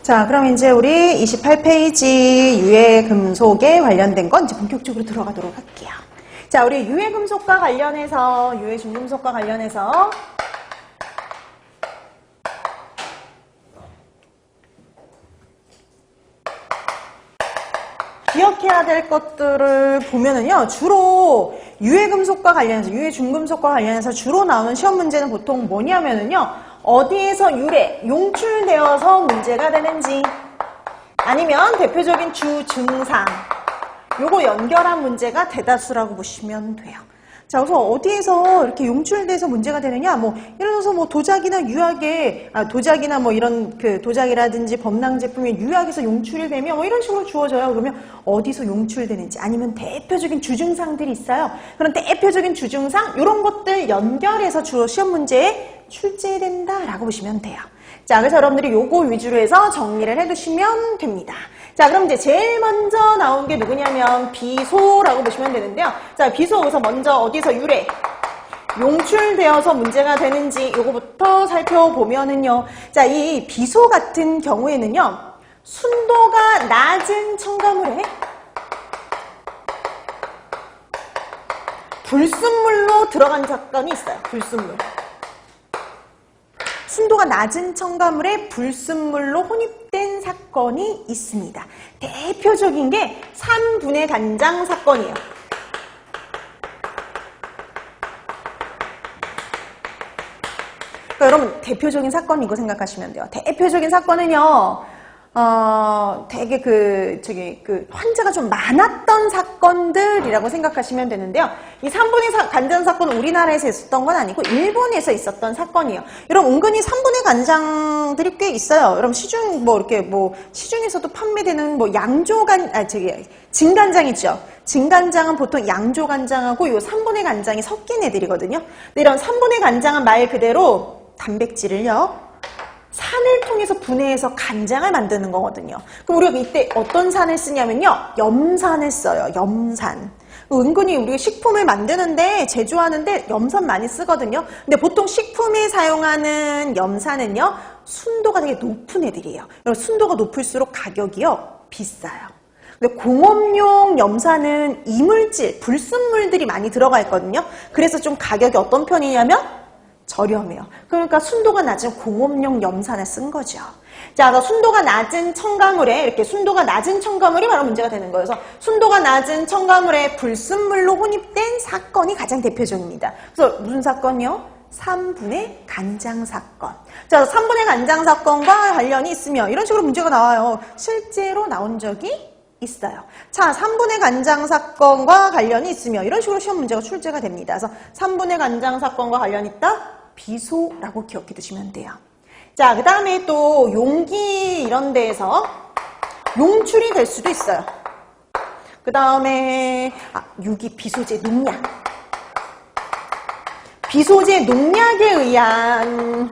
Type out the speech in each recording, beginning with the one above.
자, 그럼 이제 우리 28페이지 유해금속에 관련된 건 이제 본격적으로 들어가도록 할게요. 자, 우리 유해금속과 관련해서, 유해중금속과 관련해서 기억해야 될 것들을 보면은요, 주로 유해금속과 관련해서, 유해중금속과 관련해서 주로 나오는 시험 문제는 보통 뭐냐면은요, 어디에서 용출되어서 문제가 되는지, 아니면 대표적인 주증상, 요거 연결한 문제가 대다수라고 보시면 돼요. 자, 그래서 어디에서 이렇게 용출돼서 문제가 되느냐, 뭐, 예를 들어서 뭐 도자기나 유약에, 도자기나 뭐 이런 도자기라든지 범랑 제품이 유약에서 용출이 되면 뭐 이런 식으로 주어져요. 그러면 어디서 용출되는지, 아니면 대표적인 주증상들이 있어요. 그런 대표적인 주증상, 이런 것들 연결해서 주로 시험 문제에 출제된다라고 보시면 돼요. 자, 그래서 여러분들이 요거 위주로 해서 정리를 해두시면 됩니다. 자, 그럼 이제 제일 먼저 나온 게 누구냐면 비소라고 보시면 되는데요. 자, 비소 여기서 먼저 어디서 용출되어서 문제가 되는지 요거부터 살펴보면은요. 자, 이 비소 같은 경우에는요, 순도가 낮은 첨가물에 불순물로 들어간 사건이 있어요. 불순물. 순도가 낮은 첨가물에 불순물로 혼입된 사건이 있습니다. 대표적인 게 3분해 간장 사건이에요. 그러니까 여러분, 대표적인 사건 이거 생각하시면 돼요. 대표적인 사건은요, 되게 환자가 좀 많았던 사건들이라고 생각하시면 되는데요. 이 3분해 간장 사건은 우리나라에서 있었던 건 아니고 일본에서 있었던 사건이에요. 여러분, 은근히 3분해 간장들이 꽤 있어요. 여러분, 시중에서도 판매되는 진간장 있죠. 진간장은 보통 양조간장하고 요 3분해 간장이 섞인 애들이거든요. 근데 이런 3분해 간장은 말 그대로 단백질을요, 산을 통해서 분해해서 간장을 만드는 거거든요. 그럼 우리가 이때 어떤 산을 쓰냐면요, 염산을 써요. 염산. 은근히 우리가 식품을 만드는데, 제조하는데 염산 많이 쓰거든요. 근데 보통 식품에 사용하는 염산은요, 순도가 되게 높은 애들이에요. 순도가 높을수록 가격이요, 비싸요. 근데 공업용 염산은 이물질, 불순물들이 많이 들어가 있거든요. 그래서 좀 가격이 어떤 편이냐면 저렴해요. 그러니까 순도가 낮은 공업용 염산을 쓴 거죠. 자, 순도가 낮은 첨가물에, 이렇게 순도가 낮은 첨가물이 바로 문제가 되는 거예요. 그래서 순도가 낮은 첨가물에 불순물로 혼입된 사건이 가장 대표적입니다. 그래서 무슨 사건이요? 3분해 간장 사건. 자, 3분해 간장 사건과 관련이 있으며 이런 식으로 문제가 나와요. 실제로 나온 적이 있어요. 자, 3분해 간장 사건과 관련이 있으며 이런 식으로 시험 문제가 출제가 됩니다. 그래서 3분해 간장 사건과 관련이 있다? 비소라고 기억해 두시면 돼요. 자, 그 다음에 또 용기 이런 데에서 용출이 될 수도 있어요. 그 다음에 비소제 농약. 비소제 농약에 의한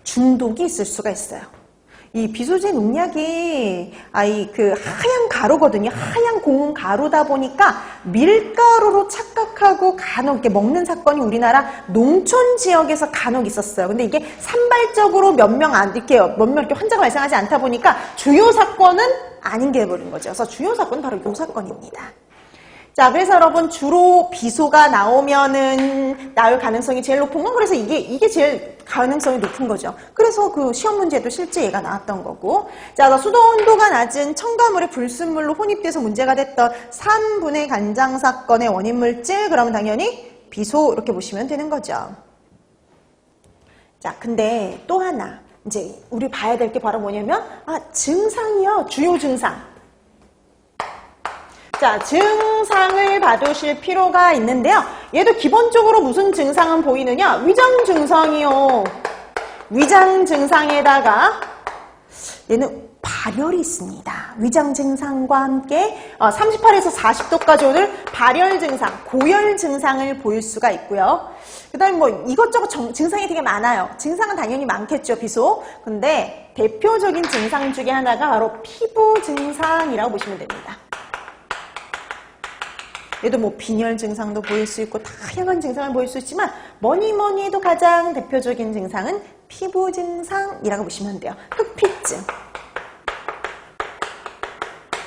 중독이 있을 수가 있어요. 이 비소제 농약이 하얀 가루거든요. 하얀 고운 가루다 보니까 밀가루로 착각하고 간혹 이렇게 먹는 사건이 우리나라 농촌 지역에서 간혹 있었어요. 근데 이게 산발적으로 몇 명 이렇게 환자가 발생하지 않다 보니까 주요 사건은 아닌 게 돼버린 거죠. 그래서 주요 사건은 바로 이 사건입니다. 자, 그래서 여러분, 주로 비소가 나올 가능성이 제일 높은 건, 그래서 이게 제일 가능성이 높은 거죠. 그래서 그 시험 문제도 실제 얘가 나왔던 거고. 자, 수도 온도가 낮은 첨가물의 불순물로 혼입돼서 문제가 됐던 3분해 간장 사건의 원인 물질, 그러면 당연히 비소, 이렇게 보시면 되는 거죠. 자, 근데 또 하나, 이제 우리 봐야 될 게 바로 뭐냐면, 증상이요. 주요 증상. 자, 증상을 봐두실 필요가 있는데요. 얘도 기본적으로 무슨 증상은 보이느냐? 위장 증상이요. 위장 증상에다가 얘는 발열이 있습니다. 위장 증상과 함께 38에서 40도까지 오는 발열 증상, 고열 증상을 보일 수가 있고요. 그 다음에 이것저것 증상이 되게 많아요. 증상은 당연히 많겠죠, 비소. 근데 대표적인 증상 중에 하나가 바로 피부 증상이라고 보시면 됩니다. 얘도 빈혈 증상도 보일 수 있고 다양한 증상을 보일 수 있지만 뭐니 해도 가장 대표적인 증상은 피부 증상이라고 보시면 돼요. 흑피증.